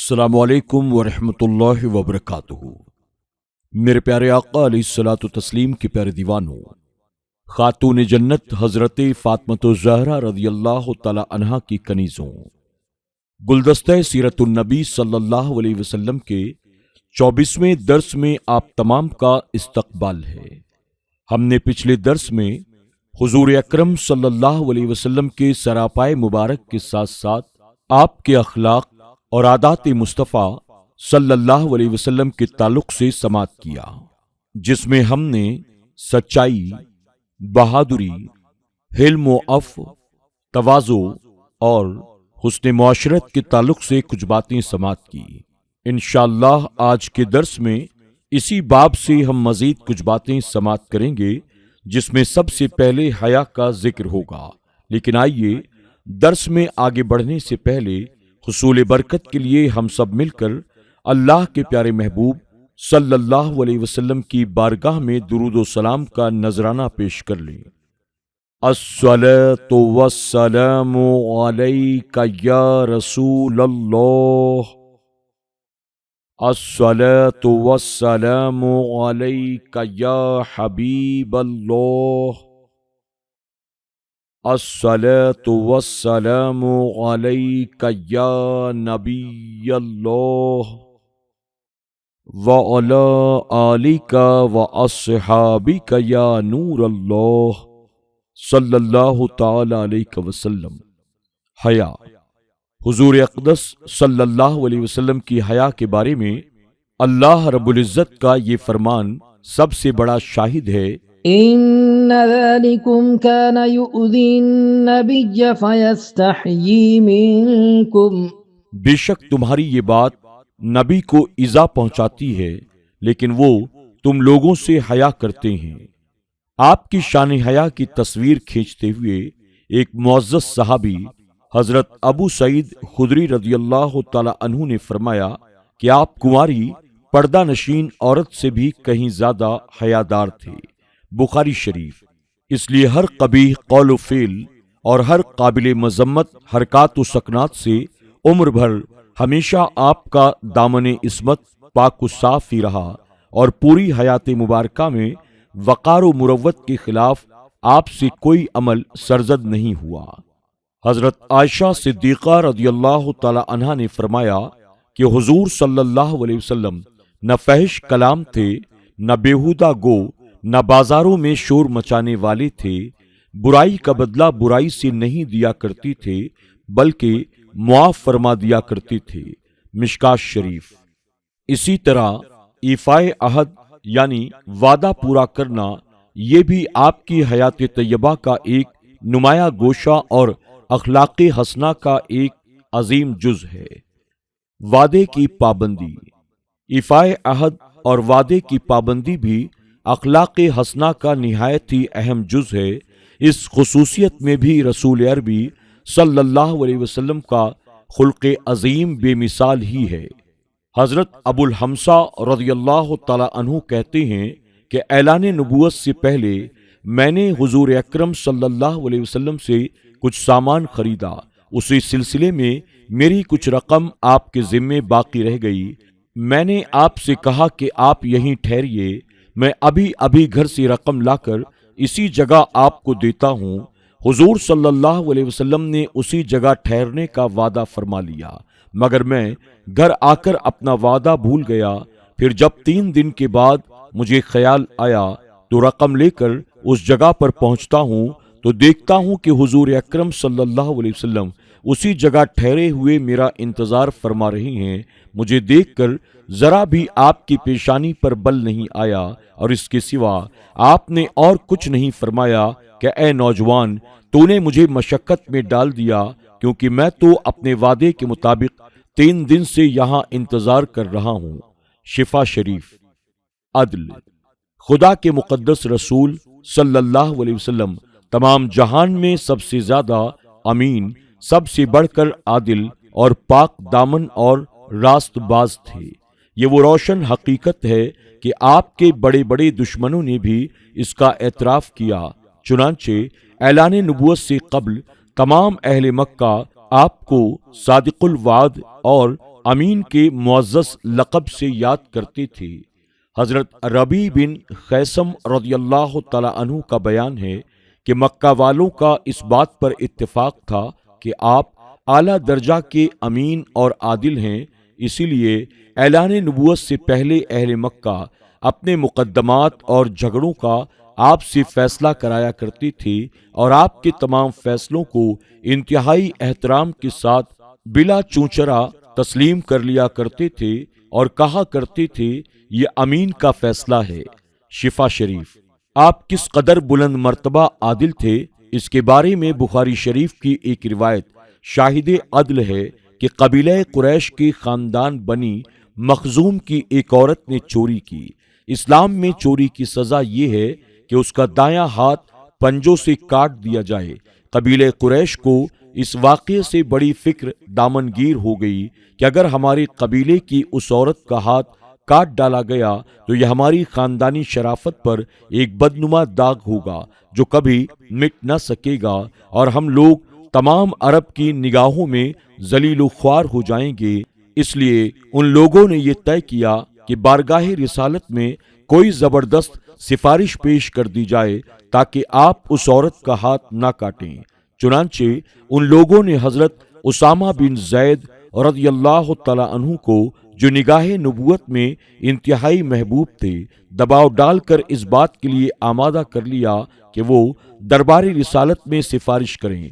السلام علیکم ورحمۃ اللہ وبرکاتہ۔ میرے پیارے آقا علیہ الصلوۃ والتسلیم کی پیارے دیوانوں، خاتون جنت حضرت فاطمہ الزہرا رضی اللہ تعالی عنہا کی کنیزوں، گلدستہ سیرت النبی صلی اللہ علیہ وسلم کے 24ویں درس میں آپ تمام کا استقبال ہے۔ ہم نے پچھلے درس میں حضور اکرم صلی اللہ علیہ وسلم کے سراپائے مبارک کے ساتھ ساتھ آپ کے اخلاق اور عادات مصطفیٰ صلی اللہ علیہ وسلم کے تعلق سے سماعت کیا، جس میں ہم نے سچائی، بہادری، حلم و عفو، تواضع اور حسن معاشرت کے تعلق سے کچھ باتیں سماعت کی۔ انشاءاللہ آج کے درس میں اسی باب سے ہم مزید کچھ باتیں سماعت کریں گے، جس میں سب سے پہلے حیا کا ذکر ہوگا۔ لیکن آئیے درس میں آگے بڑھنے سے پہلے حصول برکت کے لیے ہم سب مل کر اللہ کے پیارے محبوب صلی اللہ علیہ وسلم کی بارگاہ میں درود و سلام کا نذرانہ پیش کر لیں۔ الصلاۃ والسلام علیک یا رسول اللہ، الصلاۃ والسلام علیک یا حبیب اللہ، الصلاۃ والسلام علیک یا نبی اللہ، وعلی آلک واصحابک یا نور اللہ، صلی اللہ تعالی علیہ وسلم۔ حیا، حضور اقدس صلی اللہ علیہ وسلم کی حیا کے بارے میں اللہ رب العزت کا یہ فرمان سب سے بڑا شاہد ہے۔ إن ذلكم كان يؤذي النبي فيستحيي منكم، بے شک تمہاری یہ بات نبی کو ایذا پہنچاتی ہے، لیکن وہ تم لوگوں سے حیا کرتے ہیں۔ آپ کی شان حیا کی تصویر کھینچتے ہوئے ایک معزز صحابی حضرت ابو سعید خدری رضی اللہ تعالی عنہ نے فرمایا کہ آپ کنواری پردہ نشین عورت سے بھی کہیں زیادہ حیادار تھے۔ بخاری شریف۔ اس لیے ہر قبیح قول و فعل اور ہر قابل مذمت حرکات و سکنات سے عمر بھر ہمیشہ آپ کا دامن عصمت پاک و صاف ہی رہا، اور پوری حیات مبارکہ میں وقار و مروت کے خلاف آپ سے کوئی عمل سرزد نہیں ہوا۔ حضرت عائشہ صدیقہ رضی اللہ تعالی عنہا نے فرمایا کہ حضور صلی اللہ علیہ وسلم نہ فحش کلام تھے، نہ بیہودہ گو، نہ بازاروں میں شور مچانے والے تھے، برائی کا بدلہ برائی سے نہیں دیا کرتی تھے بلکہ معاف فرما دیا کرتے تھے۔ مشکاۃ شریف۔ اسی طرح ایفائے عہد یعنی وعدہ پورا کرنا، یہ بھی آپ کی حیات طیبہ کا ایک نمایاں گوشہ اور اخلاق حسنہ کا ایک عظیم جز ہے۔ وعدے کی پابندی، ایفائے عہد اور وعدے کی پابندی بھی اخلاق حسنہ کا نہایت ہی اہم جز ہے۔ اس خصوصیت میں بھی رسول عربی صلی اللہ علیہ وسلم کا خلق عظیم بے مثال ہی ہے۔ حضرت ابو الحمصہ رضی اللہ تعالی عنہ کہتے ہیں کہ اعلان نبوت سے پہلے میں نے حضور اکرم صلی اللہ علیہ وسلم سے کچھ سامان خریدا، اسی سلسلے میں میری کچھ رقم آپ کے ذمے باقی رہ گئی۔ میں نے آپ سے کہا کہ آپ یہیں ٹھہریے، میں ابھی گھر سے رقم لا کر اسی جگہ آپ کو دیتا ہوں۔ حضور صلی اللہ علیہ وسلم نے اسی جگہ ٹھہرنے کا وعدہ فرما لیا، مگر میں گھر آ کر اپنا وعدہ بھول گیا۔ پھر جب 3 دن کے بعد مجھے خیال آیا تو رقم لے کر اس جگہ پر پہنچتا ہوں تو دیکھتا ہوں کہ حضور اکرم صلی اللہ علیہ وسلم اسی جگہ ٹھہرے ہوئے میرا انتظار فرما رہے ہیں۔ مجھے دیکھ کر ذرا بھی آپ کی پیشانی پر بل نہیں آیا، اور اس کے سوا آپ نے اور کچھ نہیں فرمایا کہ اے نوجوان، تو نے مجھے مشقت میں ڈال دیا، کیونکہ میں تو اپنے وعدے کے مطابق 3 دن سے یہاں انتظار کر رہا ہوں۔ شفا شریف۔ عدل، خدا کے مقدس رسول صلی اللہ علیہ وسلم تمام جہان میں سب سے زیادہ امین، سب سے بڑھ کر عادل اور پاک دامن اور راست باز تھے۔ یہ وہ روشن حقیقت ہے کہ آپ کے بڑے بڑے دشمنوں نے بھی اس کا اعتراف کیا۔ چنانچہ اعلان نبوت سے قبل تمام اہل مکہ آپ کو صادق الوعد اور امین کے معزز لقب سے یاد کرتے تھے۔ حضرت ربیع بن خیثم رضی اللہ تعالی عنہ کا بیان ہے کہ مکہ والوں کا اس بات پر اتفاق تھا کہ آپ اعلیٰ درجہ کے امین اور عادل ہیں، اسی لیے اعلان نبوت سے پہلے اہل مکہ اپنے مقدمات اور جھگڑوں کا آپ سے فیصلہ کرایا کرتے تھے اور آپ کے تمام فیصلوں کو انتہائی احترام کے ساتھ بلا چونچرا تسلیم کر لیا کرتے تھے اور کہا کرتے تھے یہ امین کا فیصلہ ہے۔ شفا شریف۔ آپ کس قدر بلند مرتبہ عادل تھے، اس کے بارے میں بخاری شریف کی ایک روایت شاہد عدل ہے کہ قبیلہ قریش کے خاندان بنی مخزوم کی ایک عورت نے چوری کی۔ اسلام میں چوری کی سزا یہ ہے کہ اس کا دایاں ہاتھ پنجوں سے کاٹ دیا جائے۔ قبیلہ قریش کو اس واقعے سے بڑی فکر دامنگیر ہو گئی کہ اگر ہمارے قبیلے کی اس عورت کا ہاتھ کاٹ ڈالا گیا تو یہ ہماری خاندانی شرافت پر ایک بدنما داغ ہوگا جو کبھی مٹ نہ سکے گا، اور ہم لوگ تمام عرب کی نگاہوں میں ذلیل و خوار ہو جائیں گے۔ اس لیے ان لوگوں نے یہ طے کیا کہ بارگاہ رسالت میں کوئی زبردست سفارش پیش کر دی جائے تاکہ آپ اس عورت کا ہاتھ نہ کاٹیں۔ چنانچہ ان لوگوں نے حضرت اسامہ بن زید رضی اللہ تعالی عنہ کو، جو نگاہ نبوت میں انتہائی محبوب تھے، دباؤ ڈال کر اس بات کے لیے آمادہ کر لیا کہ وہ دربار رسالت میں سفارش کریں۔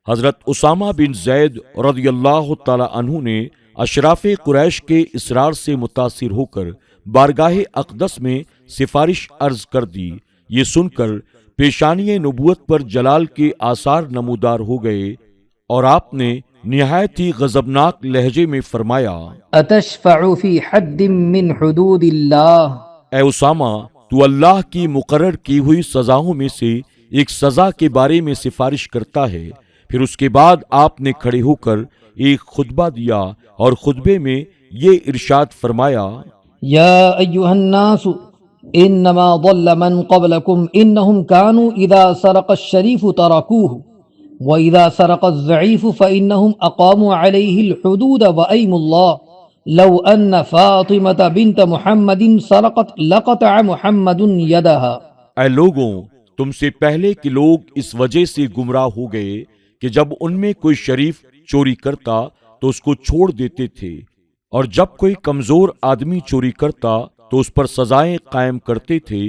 حضرت اسامہ بن زید رضی اللہ تعالی عنہ نے اشراف قریش کے اصرار سے متاثر ہو کر بارگاہ اقدس میں سفارش عرض کر دی۔ یہ سن کر پیشانی نبوت پر جلال کے آثار نمودار ہو گئے اور آپ نے نہایت ہی غضبناک لہجے میں فرمایا، اتشفع فی حد من حدود اللہ؟ اے اسامہ، تو اللہ کی مقرر کی ہوئی سزاؤں میں سے ایک سزا کے بارے میں سفارش کرتا ہے۔ پھر اس کے بعد آپ نے کھڑے ہو کر ایک خطبہ دیا اور خطبے میں یہ ارشاد فرمایا، یا ایھا الناس انما ضل من قبلکم انہم کانوا اذا سرق الشریف ترکوہ واذا سرق الضعیف فانہم اقاموا علیہ الحدود وایموا اللہ لو ان فاطمة بنت محمد سرقت لقطع محمد یدہا۔ اے لوگوں، تم سے پہلے کے لوگ اس وجہ سے گمراہ ہو گئے کہ جب ان میں کوئی شریف چوری کرتا تو اس کو چھوڑ دیتے تھے، اور جب کوئی کمزور آدمی چوری کرتا تو اس پر سزائیں قائم کرتے تھے۔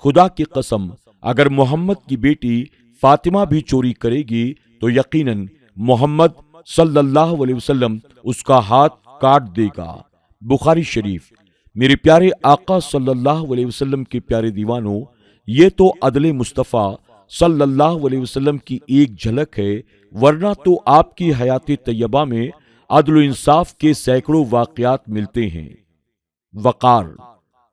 خدا کی قسم، اگر محمد کی بیٹی فاطمہ بھی چوری کرے گی تو یقیناً محمد صلی اللہ علیہ وسلم اس کا ہاتھ کاٹ دے گا۔ بخاری شریف۔ میرے پیارے آقا صلی اللہ علیہ وسلم کے پیارے دیوانوں، یہ تو عدل مصطفیٰ صلی اللہ علیہ وسلم کی ایک جھلک ہے، ورنہ تو آپ کی حیات طیبہ میں عدل و انصاف کے سینکڑوں واقعات ملتے ہیں۔ وقار۔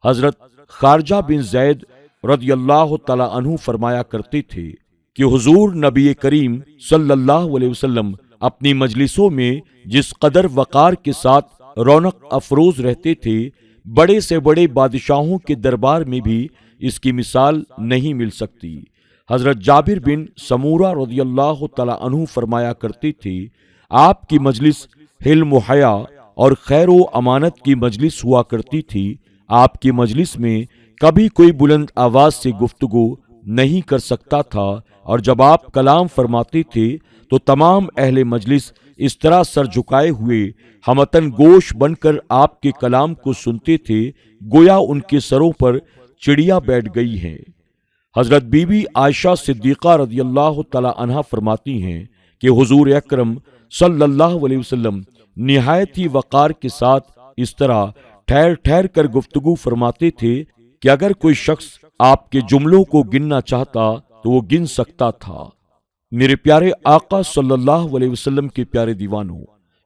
حضرت خارجہ بن زید رضی اللہ تعالی عنہ فرمایا کرتے تھے کہ حضور نبی کریم صلی اللہ علیہ وسلم اپنی مجلسوں میں جس قدر وقار کے ساتھ رونق افروز رہتے تھے، بڑے سے بڑے بادشاہوں کے دربار میں بھی اس کی مثال نہیں مل سکتی۔ حضرت جابر بن سمورہ رضی اللہ تعالی عنہ فرمایا کرتے تھے، آپ کی مجلس حلم و حیا اور خیر و امانت کی مجلس ہوا کرتی تھی۔ آپ کی مجلس میں کبھی کوئی بلند آواز سے گفتگو نہیں کر سکتا تھا، اور جب آپ کلام فرماتے تھے تو تمام اہل مجلس اس طرح سر جھکائے ہوئے ہمتن گوش بن کر آپ کے کلام کو سنتے تھے گویا ان کے سروں پر چڑیا بیٹھ گئی ہیں۔ حضرت بی بی عائشہ صدیقہ رضی اللہ تعالی عنہا فرماتی ہیں کہ حضور اکرم صلی اللہ علیہ وسلم نہایت ہی وقار کے ساتھ اس طرح ٹھہر ٹھہر کر گفتگو فرماتے تھے کہ اگر کوئی شخص آپ کے جملوں کو گننا چاہتا تو وہ گن سکتا تھا۔ میرے پیارے آقا صلی اللہ علیہ وسلم کے پیارے دیوانوں،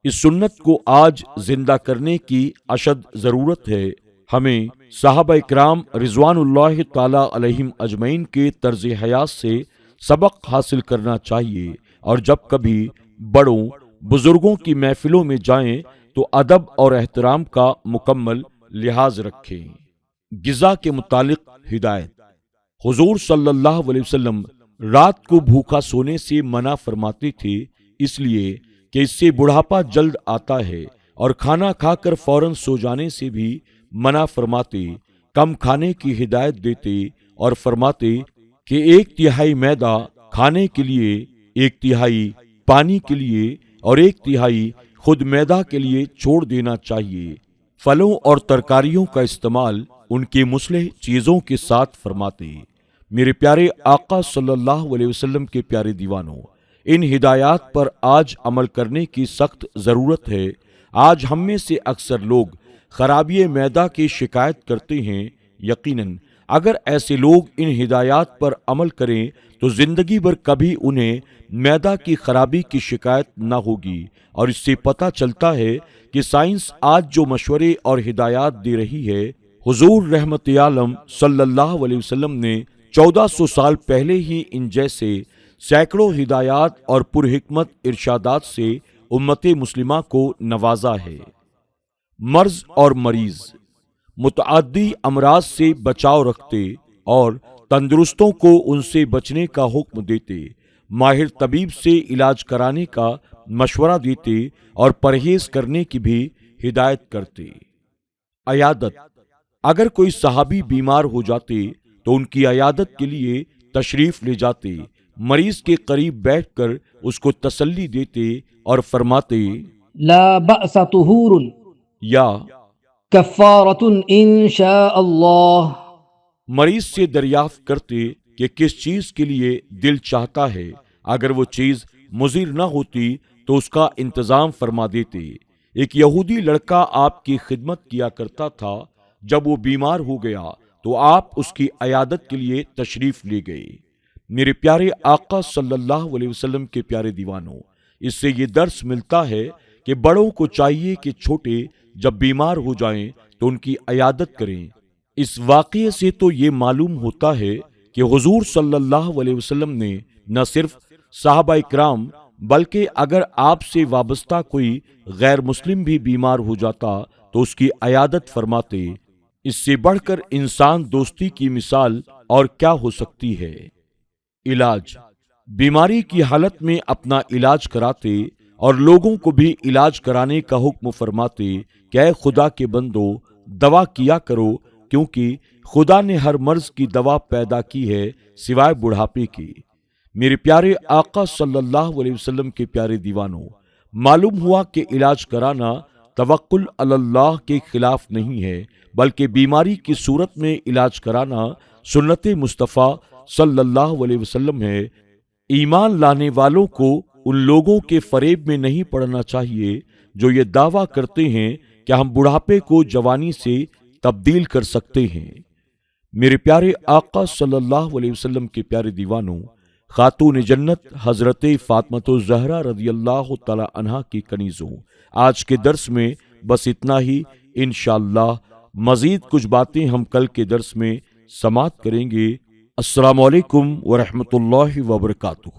اس سنت کو آج زندہ کرنے کی اشد ضرورت ہے۔ ہمیں صحابہ اکرام رضوان اللہ تعالی علیہم اجمعین کے طرز حیات سے سبق حاصل کرنا چاہیے، اور جب کبھی بڑوں بزرگوں کی محفلوں میں جائیں تو ادب اور احترام کا مکمل لحاظ رکھیں۔ غذا کے متعلق ہدایت۔ حضور صلی اللہ علیہ وسلم رات کو بھوکا سونے سے منع فرماتے تھے، اس لیے کہ اس سے بڑھاپا جلد آتا ہے۔ اور کھانا کھا کر فوراً سو جانے سے بھی منع فرماتے، کم کھانے کی ہدایت دیتے اور فرماتے کہ 1/3 میدا کھانے کے لیے، 1/3 پانی کے لیے اور 1/3 خود میدا کے لیے چھوڑ دینا چاہیے۔ پھلوں اور ترکاریوں کا استعمال ان کی مصلح چیزوں کے ساتھ فرماتے۔ میرے پیارے آقا صلی اللہ علیہ وسلم کے پیارے دیوانوں، ان ہدایات پر آج عمل کرنے کی سخت ضرورت ہے۔ آج ہم میں سے اکثر لوگ خرابی معدہ کی شکایت کرتے ہیں۔ یقیناً اگر ایسے لوگ ان ہدایات پر عمل کریں تو زندگی بھر کبھی انہیں معدہ کی خرابی کی شکایت نہ ہوگی۔ اور اس سے پتہ چلتا ہے کہ سائنس آج جو مشورے اور ہدایات دے رہی ہے، حضور رحمت عالم صلی اللہ علیہ وسلم نے 1400 سال پہلے ہی ان جیسے سینکڑوں ہدایات اور پرحکمت ارشادات سے امت مسلمہ کو نوازا ہے۔ مرض اور مریض متعدی امراض سے بچاؤ رکھتے اور تندرستوں کو ان سے بچنے کا حکم دیتے، ماہر طبیب سے علاج کرانے کا مشورہ دیتے اور پرہیز کرنے کی بھی ہدایت کرتے۔ عیادت، اگر کوئی صحابی بیمار ہو جاتے تو ان کی عیادت کے لیے تشریف لے جاتے، مریض کے قریب بیٹھ کر اس کو تسلی دیتے اور فرماتے لا بأس طہور یا کفارۃ ان شاء اللہ۔ مریض سے دریافت کرتے کہ کس چیز کے لیے دل چاہتا ہے، اگر وہ چیز مضر نہ ہوتی تو اس کا انتظام فرما دیتے۔ ایک یہودی لڑکا آپ کی خدمت کیا کرتا تھا، جب وہ بیمار ہو گیا تو آپ اس کی عیادت کے لیے تشریف لے گئے۔ میرے پیارے آقا صلی اللہ علیہ وسلم کے پیارے دیوانوں، اس سے یہ درس ملتا ہے کہ بڑوں کو چاہیے کہ چھوٹے جب بیمار ہو جائیں تو ان کی عیادت کریں۔ اس واقعے سے تو یہ معلوم ہوتا ہے کہ حضور صلی اللہ علیہ وسلم نے نہ صرف صحابہ کرام بلکہ اگر آپ سے وابستہ کوئی غیر مسلم بھی بیمار ہو جاتا تو اس کی عیادت فرماتے۔ اس سے بڑھ کر انسان دوستی کی مثال اور کیا ہو سکتی ہے۔ علاج، بیماری کی حالت میں اپنا علاج کراتے اور لوگوں کو بھی علاج کرانے کا حکم فرماتے کہ اے خدا کے بندو، دوا کیا کرو، کیونکہ خدا نے ہر مرض کی دوا پیدا کی ہے سوائے بڑھاپے کی۔ میرے پیارے آقا صلی اللہ علیہ وسلم کے پیارے دیوانوں، معلوم ہوا کہ علاج کرانا توکل علی اللہ کے خلاف نہیں ہے، بلکہ بیماری کی صورت میں علاج کرانا سنت مصطفیٰ صلی اللہ علیہ وسلم ہے۔ ایمان لانے والوں کو ان لوگوں کے فریب میں نہیں پڑنا چاہیے جو یہ دعویٰ کرتے ہیں کہ ہم بڑھاپے کو جوانی سے تبدیل کر سکتے ہیں۔ میرے پیارے آقا صلی اللہ علیہ وسلم کے پیارے دیوانوں، خاتون جنت حضرت فاطمہ الزہرا رضی اللہ تعالی عنہا کی کنیزوں، آج کے درس میں بس اتنا ہی۔ انشاءاللہ مزید کچھ باتیں ہم کل کے درس میں سماعت کریں گے۔ السلام علیکم ورحمۃ اللہ وبرکاتہ۔